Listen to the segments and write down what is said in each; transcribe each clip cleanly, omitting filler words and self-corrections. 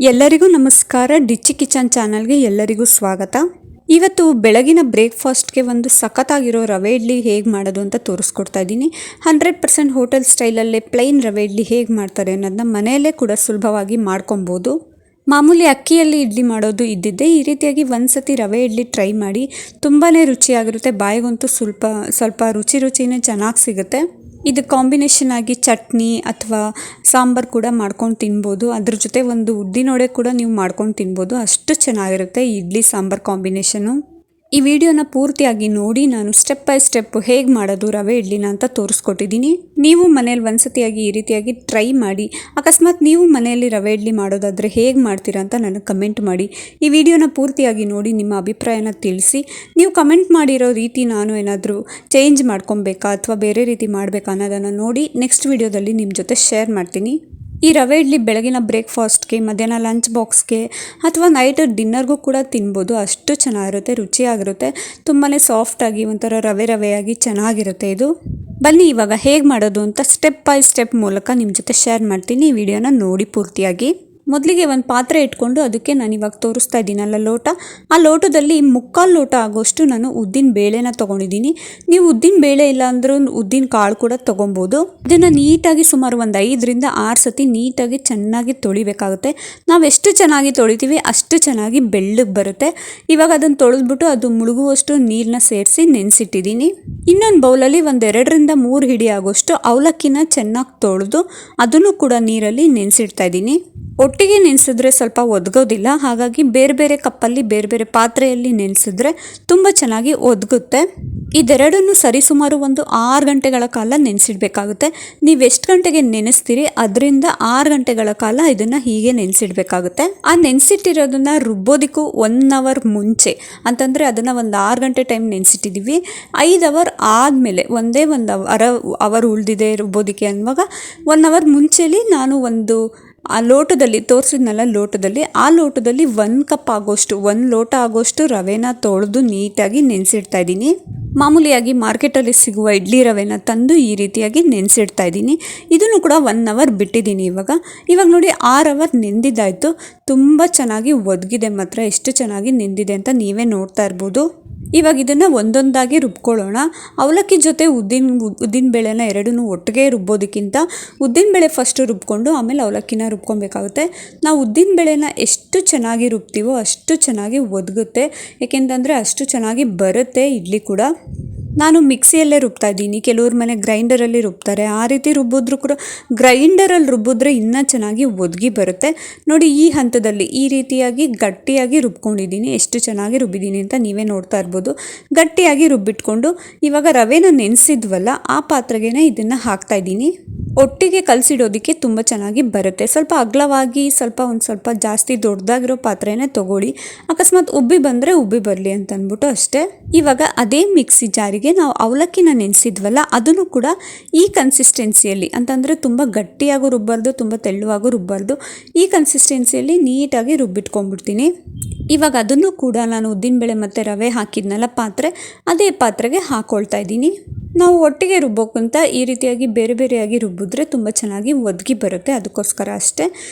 ಎಲ್ಲರಿಗೂ ನಮಸ್ಕಾರ. ಡಿಚ್ಚಿ ಕಿಚನ್ ಚಾನಲ್ಗೆ ಎಲ್ಲರಿಗೂ ಸ್ವಾಗತ. ಇವತ್ತು ಬೆಳಗಿನ ಬ್ರೇಕ್ಫಾಸ್ಟ್ಗೆ ಒಂದು ಸಖತ್ತಾಗಿರೋ ರವೆ ಇಡ್ಲಿ ಹೇಗೆ ಮಾಡೋದು ಅಂತ ತೋರಿಸ್ಕೊಡ್ತಾ ಇದ್ದೀನಿ. 100% ಹೋಟೆಲ್ ಸ್ಟೈಲಲ್ಲೇ ಪ್ಲೈನ್ ರವೆ ಇಡ್ಲಿ ಹೇಗೆ ಮಾಡ್ತಾರೆ ಅನ್ನೋದನ್ನ ಮನೆಯಲ್ಲೇ ಕೂಡ ಸುಲಭವಾಗಿ ಮಾಡ್ಕೊಬೋದು. ಮಾಮೂಲಿ ಅಕ್ಕಿಯಲ್ಲಿ ಇಡ್ಲಿ ಮಾಡೋದು ಇದ್ದಿದ್ದೆ. ಈ ರೀತಿಯಾಗಿ ಒಂದ್ಸತಿ ರವೆ ಇಡ್ಲಿ ಟ್ರೈ ಮಾಡಿ, ತುಂಬಾ ರುಚಿಯಾಗಿರುತ್ತೆ. ಬಾಯಿಗಂತೂ ಸ್ವಲ್ಪ ರುಚಿನೇ ಚೆನ್ನಾಗಿ ಸಿಗುತ್ತೆ. ಇದು ಕಾಂಬಿನೇಷನ್ ಆಗಿ ಚಟ್ನಿ ಅಥವಾ ಸಾಂಬಾರು ಕೂಡ ಮಾಡ್ಕೊಂಡು ತಿನ್ಬೋದು. ಅದ್ರ ಜೊತೆ ಒಂದು ಉದ್ದಿನವಡೆ ಕೂಡ ನೀವು ಮಾಡ್ಕೊಂಡು ತಿನ್ಬೋದು. ಅಷ್ಟು ಚೆನ್ನಾಗಿರುತ್ತೆ ಇಡ್ಲಿ ಸಾಂಬಾರು ಕಾಂಬಿನೇಷನು. ಈ ವಿಡಿಯೋನ ಪೂರ್ತಿಯಾಗಿ ನೋಡಿ ನಾನು ಸ್ಟೆಪ್ ಬೈ ಸ್ಟೆಪ್ ಹೇಗೆ ಮಾಡೋದು ರವೆ ಇಡ್ಲಿನ ಅಂತ ತೋರಿಸ್ಕೊಟ್ಟಿದ್ದೀನಿ. ನೀವು ಮನೇಲಿ ಒಂದ್ಸತಿಯಾಗಿ ಈ ರೀತಿಯಾಗಿ ಟ್ರೈ ಮಾಡಿ. ಅಕಸ್ಮಾತ್ ನೀವು ಮನೆಯಲ್ಲಿ ರವೆ ಇಡ್ಲಿ ಮಾಡೋದಾದರೆ ಹೇಗೆ ಮಾಡ್ತೀರಾ ಅಂತ ನನಗೆ ಕಮೆಂಟ್ ಮಾಡಿ. ಈ ವಿಡಿಯೋನ ಪೂರ್ತಿಯಾಗಿ ನೋಡಿ ನಿಮ್ಮ ಅಭಿಪ್ರಾಯನ ತಿಳಿಸಿ. ನೀವು ಕಮೆಂಟ್ ಮಾಡಿರೋ ರೀತಿ ನಾನು ಏನಾದರೂ ಚೇಂಜ್ ಮಾಡ್ಕೊಬೇಕಾ ಅಥವಾ ಬೇರೆ ರೀತಿ ಮಾಡಬೇಕಾ ಅನ್ನೋದನ್ನು ನೋಡಿ ನೆಕ್ಸ್ಟ್ ವಿಡಿಯೋದಲ್ಲಿ ನಿಮ್ಮ ಜೊತೆ ಶೇರ್ ಮಾಡ್ತೀನಿ. ಈ ರವೆ ಇಡ್ಲಿ ಬೆಳಗಿನ ಬ್ರೇಕ್ಫಾಸ್ಟ್ಗೆ, ಮಧ್ಯಾಹ್ನ ಲಂಚ್ ಬಾಕ್ಸ್ಗೆ ಅಥವಾ ನೈಟ್ ಡಿನ್ನರ್ಗೂ ಕೂಡ ತಿನ್ಬೋದು. ಅಷ್ಟು ಚೆನ್ನಾಗಿರುತ್ತೆ, ರುಚಿಯಾಗಿರುತ್ತೆ. ತುಂಬಾ ಸಾಫ್ಟಾಗಿ ಒಂಥರ ರವೆಯಾಗಿ ಚೆನ್ನಾಗಿರುತ್ತೆ ಇದು. ಬನ್ನಿ ಇವಾಗ ಹೇಗೆ ಮಾಡೋದು ಅಂತ ಸ್ಟೆಪ್ ಬೈ ಸ್ಟೆಪ್ ಮೂಲಕ ನಿಮ್ಮ ಜೊತೆ ಶೇರ್ ಮಾಡ್ತೀನಿ. ಈ ವಿಡಿಯೋನ ನೋಡಿ ಪೂರ್ತಿಯಾಗಿ. ಮೊದಲಿಗೆ ಒಂದು ಪಾತ್ರೆ ಇಟ್ಕೊಂಡು ಅದಕ್ಕೆ ನಾನು ಇವಾಗ ತೋರಿಸ್ತಾ ಇದ್ದೀನಲ್ಲ ಲೋಟ, ಆ ಲೋಟದಲ್ಲಿ 3/4 ಲೋಟ ಆಗೋಷ್ಟು ನಾನು ಉದ್ದಿನ ಬೇಳೆನ ತೊಗೊಂಡಿದ್ದೀನಿ. ನೀವು ಉದ್ದಿನ ಬೇಳೆ ಇಲ್ಲ ಅಂದರೂ ಉದ್ದಿನ ಕಾಳು ಕೂಡ ತೊಗೊಬೋದು. ಇದನ್ನು ನೀಟಾಗಿ ಸುಮಾರು ಒಂದು 5ರಿಂದ 6 ಸತಿ ನೀಟಾಗಿ ಚೆನ್ನಾಗಿ ತೊಳಿಬೇಕಾಗುತ್ತೆ. ನಾವು ಎಷ್ಟು ಚೆನ್ನಾಗಿ ತೊಳಿತೀವಿ ಅಷ್ಟು ಚೆನ್ನಾಗಿ ಬೆಳ್ಳಗೆ ಬರುತ್ತೆ. ಇವಾಗ ಅದನ್ನು ತೊಳೆದ್ಬಿಟ್ಟು ಅದು ಮುಳುಗುವಷ್ಟು ನೀರನ್ನ ಸೇರಿಸಿ ನೆನೆಸಿಟ್ಟಿದ್ದೀನಿ. ಇನ್ನೊಂದು ಬೌಲಲ್ಲಿ ಒಂದು 2ರಿಂದ 3 ಹಿಡಿ ಆಗೋಷ್ಟು ಅವಲಕ್ಕಿನ ಚೆನ್ನಾಗಿ ತೊಳೆದು ಅದನ್ನು ಕೂಡ ನೀರಲ್ಲಿ ನೆನೆಸಿಡ್ತಾ ಇದ್ದೀನಿ. ಒಟ್ಟಿಗೆ ನೆನೆಸಿದ್ರೆ ಸ್ವಲ್ಪ ಒದಗೋದಿಲ್ಲ, ಹಾಗಾಗಿ ಬೇರೆ ಬೇರೆ ಕಪ್ಪಲ್ಲಿ ಬೇರೆ ಬೇರೆ ಪಾತ್ರೆಯಲ್ಲಿ ನೆನೆಸಿದ್ರೆ ತುಂಬ ಚೆನ್ನಾಗಿ ಒದಗುತ್ತೆ. ಇದೆರಡನ್ನು ಸರಿಸುಮಾರು ಒಂದು 6 ಗಂಟೆಗಳ ಕಾಲ ನೆನೆಸಿಡ್ಬೇಕಾಗುತ್ತೆ. ನೀವು ಎಷ್ಟು ಗಂಟೆಗೆ ನೆನೆಸ್ತೀರಿ ಅದರಿಂದ 6 ಗಂಟೆಗಳ ಕಾಲ ಇದನ್ನು ಹೀಗೆ ನೆನೆಸಿಡ್ಬೇಕಾಗುತ್ತೆ. ಆ ನೆನೆಸಿಟ್ಟಿರೋದನ್ನ ರುಬ್ಬೋದಕ್ಕೂ 1 ಅವರ್ ಮುಂಚೆ, ಅಂತಂದರೆ ಅದನ್ನು ಒಂದು 6 ಗಂಟೆ ಟೈಮ್ ನೆನೆಸಿಟ್ಟಿದ್ದೀವಿ. 5 ಅವರ್ ಆದಮೇಲೆ ಒಂದೇ ಒಂದು ಅವರ್ ಉಳಿದಿದೆ ರುಬ್ಬೋದಕ್ಕೆ ಅನ್ನುವಾಗ 1 ಅವರ್ ಮುಂಚೆಲಿ ನಾನು ಆ ಲೋಟದಲ್ಲಿ ತೋರಿಸಿದ್ನಲ್ಲ ಆ ಲೋಟದಲ್ಲಿ 1 ಕಪ್ ಆಗೋಷ್ಟು, 1 ಲೋಟ ಆಗೋಷ್ಟು ರವೆನ ತೊಳೆದು ನೀಟಾಗಿ ನೆನೆಸಿಡ್ತಾ ಇದ್ದೀನಿ. ಮಾಮೂಲಿಯಾಗಿ ಮಾರ್ಕೆಟಲ್ಲಿ ಸಿಗುವ ಇಡ್ಲಿ ರವೆನ ತಂದು ಈ ರೀತಿಯಾಗಿ ನೆನೆಸಿಡ್ತಾ ಇದ್ದೀನಿ. ಇದನ್ನು ಕೂಡ 1 ಅವರ್ ಬಿಟ್ಟಿದ್ದೀನಿ. ಇವಾಗ ನೋಡಿ 6 ಅವರ್ ನೆಂದಿದ್ದಾಯಿತು. ತುಂಬ ಚೆನ್ನಾಗಿ ಒದಗಿದೆ, ಮಾತ್ರ ಎಷ್ಟು ಚೆನ್ನಾಗಿ ನೆಂದಿದೆ ಅಂತ ನೀವೇ ನೋಡ್ತಾ ಇರ್ಬೋದು. ಇವಾಗ ಇದನ್ನು ಒಂದೊಂದಾಗಿ ರುಬ್ಕೊಳ್ಳೋಣ. ಅವಲಕ್ಕಿ ಜೊತೆ ಉದ್ದಿನ ಬೇಳೆನ ಎರಡನ್ನೂ ಒಟ್ಟಿಗೆ ರುಬ್ಬೋದಕ್ಕಿಂತ ಉದ್ದಿನಬೇಳೆ ಫಸ್ಟ್ ರುಬ್ಕೊಂಡು ಆಮೇಲೆ ಅವಲಕ್ಕಿನ ರುಬ್ಕೊಬೇಕಾಗುತ್ತೆ. ನಾವು ಉದ್ದಿನಬೇಳೆನ ಎಷ್ಟು ಚೆನ್ನಾಗಿ ರುಬ್ತೀವೋ ಅಷ್ಟು ಚೆನ್ನಾಗಿ ಒದಗುತ್ತೆ, ಏಕೆಂತಂದರೆ ಅಷ್ಟು ಚೆನ್ನಾಗಿ ಬರುತ್ತೆ ಇಡ್ಲಿ ಕೂಡ. ನಾನು ಮಿಕ್ಸಿಯಲ್ಲೇ ರುಬ್ತಾ ಇದ್ದೀನಿ. ಕೆಲವ್ರ ಮನೆ ಗ್ರೈಂಡರಲ್ಲಿ ರುಬ್ತಾರೆ. ಆ ರೀತಿ ರುಬ್ಬಿದ್ರೂ ಕೂಡ ಗ್ರೈಂಡರಲ್ಲಿ ರುಬ್ಬಿದ್ರೆ ಇನ್ನೂ ಚೆನ್ನಾಗಿ ಒದಗಿ ಬರುತ್ತೆ. ನೋಡಿ ಈ ಹಂತದಲ್ಲಿ ಈ ರೀತಿಯಾಗಿ ಗಟ್ಟಿಯಾಗಿ ರುಬ್ಕೊಂಡಿದ್ದೀನಿ. ಎಷ್ಟು ಚೆನ್ನಾಗಿ ರುಬ್ಬಿದ್ದೀನಿ ಅಂತ ನೀವೇ ನೋಡ್ತಾ ಇರ್ಬೋದು. ಗಟ್ಟಿಯಾಗಿ ರುಬ್ಬಿಟ್ಕೊಂಡು ಇವಾಗ ರವೆನ ನೆನೆಸಿದ್ವಲ್ಲ ಆ ಪಾತ್ರೆಗೆ ಇದನ್ನು ಹಾಕ್ತಾ ಇದ್ದೀನಿ. ಒಟ್ಟಿಗೆ ಕಲಸಿಡೋದಕ್ಕೆ ತುಂಬ ಚೆನ್ನಾಗಿ ಬರುತ್ತೆ. ಸ್ವಲ್ಪ ಅಗಲವಾಗಿ ಒಂದು ಸ್ವಲ್ಪ ಜಾಸ್ತಿ ದೊಡ್ಡದಾಗಿರೋ ಪಾತ್ರೆನೇ ತೊಗೊಳ್ಳಿ. ಅಕಸ್ಮಾತ್ ಉಬ್ಬಿ ಬಂದರೆ ಉಬ್ಬಿ ಬರಲಿ ಅಂತ ಅಂದ್ಬಿಟ್ಟು ಅಷ್ಟೇ. ಇವಾಗ ಅದೇ ಮಿಕ್ಸಿ ಜಾರಿಗೆ ನಾವು ಅವಲಕ್ಕಿನ ನೆನೆಸಿದ್ವಲ್ಲ ಅದನ್ನು ಕೂಡ ಈ ಕನ್ಸಿಸ್ಟೆನ್ಸಿಯಲ್ಲಿ, ಅಂತಂದರೆ ತುಂಬ ಗಟ್ಟಿಯಾಗೂ ರುಬ್ಬಾರ್ದು, ತುಂಬ ತೆಳುವಾಗೂ ರುಬ್ಬಾರ್ದು, ಈ ಕನ್ಸಿಸ್ಟೆನ್ಸಿಯಲ್ಲಿ ನೀಟಾಗಿ ರುಬ್ಬಿಟ್ಕೊಂಡ್ಬಿಡ್ತೀನಿ. ಇವಾಗ ಅದನ್ನು ಕೂಡ ನಾನು ಉದ್ದಿನಬೇಳೆ ಮತ್ತು ರವೆ ಹಾಕಿದ್ನಲ್ಲ ಅದೇ ಪಾತ್ರೆಗೆ ಹಾಕ್ಕೊಳ್ತಾ ಇದ್ದೀನಿ. ನಾವು ಒಟ್ಟಿಗೆ ರುಬ್ಬೋಕ್ಕಂತ ಈ ರೀತಿಯಾಗಿ ಬೇರೆ ಬೇರೆಯಾಗಿ ರುಬ್ಬಿದ್ರೆ ತುಂಬ ಚೆನ್ನಾಗಿ ಒದಗಿ ಬರುತ್ತೆ, ಅದಕ್ಕೋಸ್ಕರ ಅಷ್ಟೇ.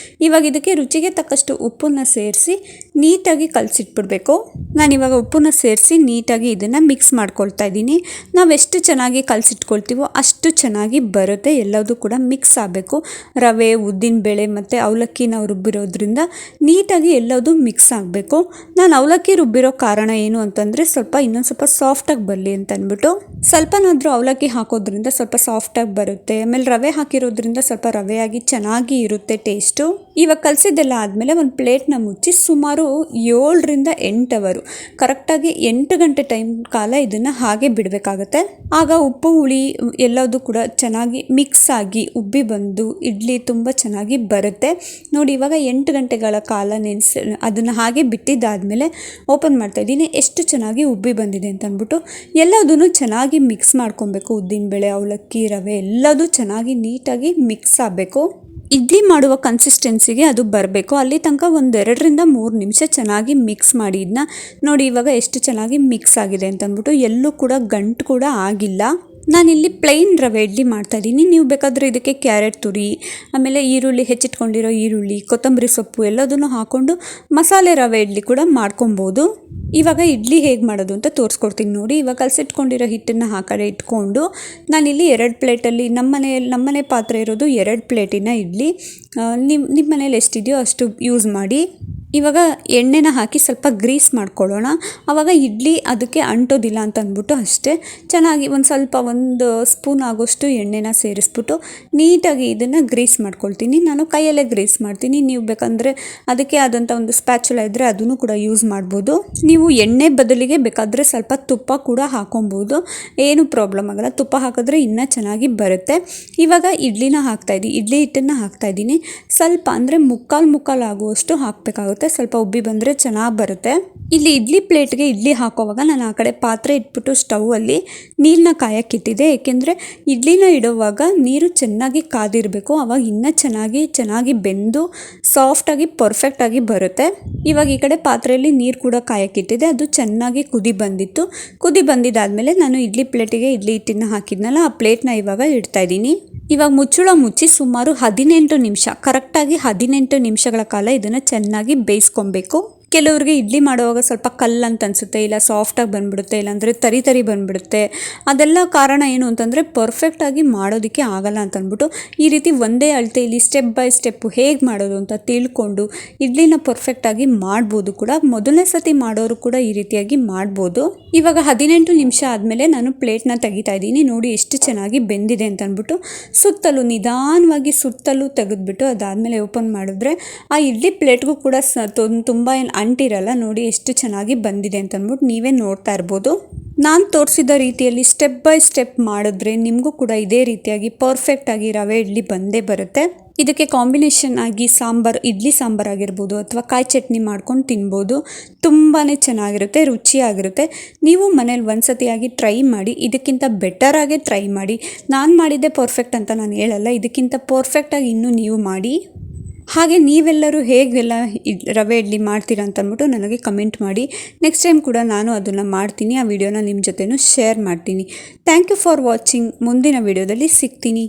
ಇವಾಗ ಇದಕ್ಕೆ ರುಚಿಗೆ ತಕ್ಕಷ್ಟು ಉಪ್ಪನ್ನು ಸೇರಿಸಿ ನೀಟಾಗಿ ಕಲಸಿಟ್ಬಿಡ್ಬೇಕು. ನಾನಿವಾಗ ಉಪ್ಪನ್ನು ಸೇರಿಸಿ ನೀಟಾಗಿ ಇದನ್ನು ಮಿಕ್ಸ್ ಮಾಡ್ಕೊಳ್ತಾ ಇದ್ದೀನಿ. ನಾವೆಷ್ಟು ಚೆನ್ನಾಗಿ ಕಲಸಿಟ್ಕೊಳ್ತೀವೋ ಅಷ್ಟು ಚೆನ್ನಾಗಿ ಬರುತ್ತೆ. ಎಲ್ಲದೂ ಕೂಡ ಮಿಕ್ಸ್ ಆಗಬೇಕು. ರವೆ, ಉದ್ದಿನಬೇಳೆ ಮತ್ತು ಅವಲಕ್ಕಿ ನಾವು ರುಬ್ಬಿರೋದ್ರಿಂದ ನೀಟಾಗಿ ಎಲ್ಲದೂ ಮಿಕ್ಸ್ ಆಗಬೇಕು. ನಾನು ಅವಲಕ್ಕಿ ರುಬ್ಬಿರೋ ಕಾರಣ ಏನು ಅಂತಂದರೆ ಇನ್ನೊಂದು ಸ್ವಲ್ಪ ಸಾಫ್ಟಾಗಿ ಬರಲಿ ಅಂತ ಅಂದ್ಬಿಟ್ಟು. ಸ್ವಲ್ಪನಾದರೂ ಅವಲಕ್ಕಿ ಹಾಕೋದ್ರಿಂದ ಸ್ವಲ್ಪ ಸಾಫ್ಟಾಗಿ ಬರುತ್ತೆ. ಆಮೇಲೆ ರವೆ ಹಾಕಿರೋದ್ರಿಂದ ಸ್ವಲ್ಪ ರವೆಯಾಗಿ ಚೆನ್ನಾಗಿ ಇರುತ್ತೆ ಟೇಸ್ಟು. ಇವಾಗ ಕಲಸಿದ್ದೆಲ್ಲ ಆದಮೇಲೆ ಒಂದು ಪ್ಲೇಟ್ನ ಮುಚ್ಚಿ ಸುಮಾರು 7ರಿಂದ 8 ಅವರು, ಕರೆಕ್ಟಾಗಿ 8 ಗಂಟೆ ಟೈಮ್ ಕಾಲ ಇದನ್ನು ಹಾಗೆ ಬಿಡಬೇಕಾಗತ್ತೆ. ಆಗ ಉಪ್ಪು ಹುಳಿ ಎಲ್ಲದೂ ಕೂಡ ಚೆನ್ನಾಗಿ ಮಿಕ್ಸ್ ಆಗಿ ಉಬ್ಬಿ ಬಂದು ಇಡ್ಲಿ ತುಂಬ ಚೆನ್ನಾಗಿ ಬರುತ್ತೆ. ನೋಡಿ ಇವಾಗ 8 ಗಂಟೆಗಳ ಕಾಲ ಅದನ್ನು ಹಾಗೆ ಬಿಟ್ಟಿದ್ದಾದಮೇಲೆ ಓಪನ್ ಮಾಡ್ತಾಯಿದ್ದೀನಿ. ಎಷ್ಟು ಚೆನ್ನಾಗಿ ಉಬ್ಬಿ ಬಂದಿದೆ ಅಂತ ಅಂದ್ಬಿಟ್ಟು ಎಲ್ಲದೂ ಚೆನ್ನಾಗಿ ಮಿಕ್ಸ್ ಮಾಡ್ಕೊಬೇಕು. ಉದ್ದಿನಬೇಳೆ, ಅವಲಕ್ಕಿ, ರವೆ ಎಲ್ಲದೂ ಚೆನ್ನಾಗಿ ನೀಟಾಗಿ ಮಿಕ್ಸ್ ಆಗಬೇಕು. ಇಡ್ಲಿ ಮಾಡುವ ಕನ್ಸಿಸ್ಟೆನ್ಸಿಗೆ ಅದು ಬರಬೇಕು. ಅಲ್ಲಿ ತನಕ ಒಂದು 2ರಿಂದ 3 ನಿಮಿಷ ಚೆನ್ನಾಗಿ ಮಿಕ್ಸ್ ಮಾಡಿ ಇದನ್ನ ನೋಡಿ. ಇವಾಗ ಎಷ್ಟು ಚೆನ್ನಾಗಿ ಮಿಕ್ಸ್ ಆಗಿದೆ ಅಂತ ಅಂದ್ಬಿಟ್ಟು ಎಲ್ಲೂ ಕೂಡ ಗಂಟು ಕೂಡ ಆಗಿಲ್ಲ. ನಾನಿಲ್ಲಿ ಪ್ಲೈನ್ ರವೆ ಇಡ್ಲಿ ಮಾಡ್ತಾಯಿದ್ದೀನಿ. ನೀವು ಬೇಕಾದರೆ ಇದಕ್ಕೆ ಕ್ಯಾರೆಟ್ ತುರಿ, ಆಮೇಲೆ ಈರುಳ್ಳಿ, ಹೆಚ್ಚಿಟ್ಕೊಂಡಿರೋ ಈರುಳ್ಳಿ, ಕೊತ್ತಂಬರಿ ಸೊಪ್ಪು ಎಲ್ಲದನ್ನು ಹಾಕ್ಕೊಂಡು ಮಸಾಲೆ ರವೆ ಇಡ್ಲಿ ಕೂಡ ಮಾಡ್ಕೊಬೋದು. ಇವಾಗ ಇಡ್ಲಿ ಹೇಗೆ ಮಾಡೋದು ಅಂತ ತೋರಿಸ್ಕೊಡ್ತೀನಿ ನೋಡಿ. ಇವಾಗ ಕಲಸಿಟ್ಕೊಂಡಿರೋ ಹಿಟ್ಟನ್ನು ಆ ಕಡೆ ಇಟ್ಕೊಂಡು ನಾನಿಲ್ಲಿ 2 ಪ್ಲೇಟಲ್ಲಿ ನಮ್ಮನೆ ಪಾತ್ರೆ ಇರೋದು 2 ಪ್ಲೇಟಿನ ಇಡ್ಲಿ. ನಿಮ್ಮ ಮನೇಲಿ ಎಷ್ಟಿದೆಯೋ ಅಷ್ಟು ಯೂಸ್ ಮಾಡಿ. ಇವಾಗ ಎಣ್ಣೆನ ಹಾಕಿ ಸ್ವಲ್ಪ ಗ್ರೀಸ್ ಮಾಡ್ಕೊಳ್ಳೋಣ. ಆವಾಗ ಇಡ್ಲಿ ಅದಕ್ಕೆ ಅಂಟೋದಿಲ್ಲ ಅಂತ ಅಂದ್ಬಿಟ್ಟು ಅಷ್ಟೇ. ಚೆನ್ನಾಗಿ ಒಂದು ಸ್ಪೂನ್ ಆಗೋಷ್ಟು ಎಣ್ಣೆನ ಸೇರಿಸ್ಬಿಟ್ಟು ನೀಟಾಗಿ ಇದನ್ನು ಗ್ರೀಸ್ ಮಾಡ್ಕೊಳ್ತೀನಿ. ನಾನು ಕೈಯಲ್ಲೇ ಗ್ರೀಸ್ ಮಾಡ್ತೀನಿ. ನೀವು ಬೇಕಂದರೆ ಅದಕ್ಕೆ ಆದಂಥ ಒಂದು ಸ್ಪ್ಯಾಚುಲ ಇದ್ದರೆ ಅದನ್ನು ಕೂಡ ಯೂಸ್ ಮಾಡ್ಬೋದು. ನೀವು ಎಣ್ಣೆ ಬದಲಿಗೆ ಬೇಕಾದರೆ ಸ್ವಲ್ಪ ತುಪ್ಪ ಕೂಡ ಹಾಕೊಬೋದು, ಏನು ಪ್ರಾಬ್ಲಮ್ ಆಗಲ್ಲ. ತುಪ್ಪ ಹಾಕಿದ್ರೆ ಇನ್ನೂ ಚೆನ್ನಾಗಿ ಬರುತ್ತೆ. ಇವಾಗ ಇಡ್ಲಿ ಹಿಟ್ಟನ್ನು ಹಾಕ್ತಾಯಿದ್ದೀನಿ. ಸ್ವಲ್ಪ ಅಂದರೆ ಮುಕ್ಕಾಲು ಆಗುವಷ್ಟು ಹಾಕಬೇಕಾಗುತ್ತೆ. ಸ್ವಲ್ಪ ಉಬ್ಬಿ ಬಂದರೆ ಚೆನ್ನಾಗಿ ಬರುತ್ತೆ. ಇಲ್ಲಿ ಇಡ್ಲಿ ಪ್ಲೇಟ್ಗೆ ಇಡ್ಲಿ ಹಾಕೋವಾಗ ನಾನು ಆ ಕಡೆ ಪಾತ್ರೆ ಇಟ್ಬಿಟ್ಟು ಸ್ಟೌವಲ್ಲಿ ನೀರನ್ನ ಕಾಯಕ್ಕಿಟ್ಟಿದ್ದೆ. ಏಕೆಂದರೆ ಇಡ್ಲಿನ ಇಡುವಾಗ ನೀರು ಚೆನ್ನಾಗಿ ಕಾದಿರಬೇಕು. ಆವಾಗ ಇನ್ನೂ ಚೆನ್ನಾಗಿ ಬೆಂದು ಸಾಫ್ಟಾಗಿ ಪರ್ಫೆಕ್ಟಾಗಿ ಬರುತ್ತೆ. ಇವಾಗ ಈ ಕಡೆ ಪಾತ್ರೆಯಲ್ಲಿ ನೀರು ಕೂಡ ಕಾಯಕ್ಕಿಟ್ಟಿದೆ. ಅದು ಚೆನ್ನಾಗಿ ಕುದಿ ಬಂದಿದ್ದಾದಮೇಲೆ ನಾನು ಇಡ್ಲಿ ಪ್ಲೇಟಿಗೆ ಇಡ್ಲಿ ಹಿಟ್ಟನ್ನು ಹಾಕಿದ್ನಲ್ಲ, ಆ ಪ್ಲೇಟ್ನ ಇವಾಗ ಇಡ್ತಾಯಿದ್ದೀನಿ. ಇವಾಗ ಮುಚ್ಚಿ ಸುಮಾರು 18 ನಿಮಿಷ, ಕರೆಕ್ಟಾಗಿ 18 ನಿಮಿಷಗಳ ಕಾಲ ಇದನ್ನು ಚೆನ್ನಾಗಿ ಬೇಯಿಸ್ಕೊಬೇಕು. ಕೆಲವ್ರಿಗೆ ಇಡ್ಲಿ ಮಾಡುವಾಗ ಸ್ವಲ್ಪ ಕಲ್ಲು ಅಂತ ಅನಿಸುತ್ತೆ, ಇಲ್ಲ ಸಾಫ್ಟಾಗಿ ಬಂದುಬಿಡುತ್ತೆ, ಇಲ್ಲಾಂದರೆ ತರಿ ಬಂದುಬಿಡುತ್ತೆ. ಅದೆಲ್ಲ ಕಾರಣ ಏನು ಅಂತಂದರೆ ಪರ್ಫೆಕ್ಟಾಗಿ ಮಾಡೋದಕ್ಕೆ ಆಗಲ್ಲ ಅಂತ ಅಂದ್ಬಿಟ್ಟು ಈ ರೀತಿ ಒಂದೇ ಅಳತೆಯಲ್ಲಿ ಸ್ಟೆಪ್ ಬೈ ಸ್ಟೆಪ್ಪು ಹೇಗೆ ಮಾಡೋದು ಅಂತ ತಿಳ್ಕೊಂಡು ಇಡ್ಲಿನ ಪರ್ಫೆಕ್ಟಾಗಿ ಮಾಡ್ಬೋದು ಕೂಡ. ಮೊದಲನೇ ಸತಿ ಮಾಡೋರು ಕೂಡ ಈ ರೀತಿಯಾಗಿ ಮಾಡ್ಬೋದು. ಇವಾಗ 18 ನಿಮಿಷ ಆದಮೇಲೆ ನಾನು ಪ್ಲೇಟ್ನ ತೆಗಿತಾ ಇದ್ದೀನಿ. ನೋಡಿ ಎಷ್ಟು ಚೆನ್ನಾಗಿ ಬೆಂದಿದೆ ಅಂತ ಅಂದ್ಬಿಟ್ಟು ನಿಧಾನವಾಗಿ ತೆಗೆದ್ಬಿಟ್ಟು ಅದಾದಮೇಲೆ ಓಪನ್ ಮಾಡಿದ್ರೆ ಆ ಇಡ್ಲಿ ಪ್ಲೇಟ್ಗೂ ಕೂಡ ತುಂಬ ಅಂಟಿರಲ್ಲ. ನೋಡಿ ಎಷ್ಟು ಚೆನ್ನಾಗಿ ಬಂದಿದೆ ಅಂತ ಅಂದ್ಬಿಟ್ಟು ನೀವೇ ನೋಡ್ತಾ ಇರ್ಬೋದು. ನಾನು ತೋರಿಸಿದ ರೀತಿಯಲ್ಲಿ ಸ್ಟೆಪ್ ಬೈ ಸ್ಟೆಪ್ ಮಾಡಿದ್ರೆ ನಿಮಗೂ ಕೂಡ ಇದೇ ರೀತಿಯಾಗಿ ಪರ್ಫೆಕ್ಟಾಗಿ ರವೆ ಇಡ್ಲಿ ಬಂದೇ ಬರುತ್ತೆ. ಇದಕ್ಕೆ ಕಾಂಬಿನೇಷನ್ ಆಗಿ ಇಡ್ಲಿ ಸಾಂಬಾರ್ ಆಗಿರ್ಬೋದು ಅಥವಾ ಕಾಯಿ ಚಟ್ನಿ ಮಾಡ್ಕೊಂಡು ತಿನ್ಬೋದು. ತುಂಬಾ ಚೆನ್ನಾಗಿರುತ್ತೆ, ರುಚಿಯಾಗಿರುತ್ತೆ. ನೀವು ಮನೇಲಿ ಒಂದ್ಸತಿಯಾಗಿ ಟ್ರೈ ಮಾಡಿ. ಇದಕ್ಕಿಂತ ಬೆಟರಾಗೆ ಟ್ರೈ ಮಾಡಿ. ನಾನು ಮಾಡಿದ್ದೆ ಪರ್ಫೆಕ್ಟ್ ಅಂತ ನಾನು ಹೇಳಲ್ಲ, ಇದಕ್ಕಿಂತ ಪರ್ಫೆಕ್ಟಾಗಿ ಇನ್ನೂ ನೀವು ಮಾಡಿ. ಹಾಗೆ ನೀವೆಲ್ಲರೂ ಹೇಗೆಲ್ಲ ರವೆ ಇಡ್ಲಿ ಮಾಡ್ತೀರಾ ಅಂತ ಅಂದ್ಬಿಟ್ಟು ನನಗೆ ಕಮೆಂಟ್ ಮಾಡಿ. ನೆಕ್ಸ್ಟ್ ಟೈಮ್ ಕೂಡ ನಾನು ಅದನ್ನು ಮಾಡ್ತೀನಿ. ಆ ವಿಡಿಯೋನ ನಿಮ್ಮ ಜೊತೆನೂ ಶೇರ್ ಮಾಡ್ತೀನಿ. Thank you for watching. ಮುಂದಿನ ವಿಡಿಯೋದಲ್ಲಿ ಸಿಗ್ತೀನಿ.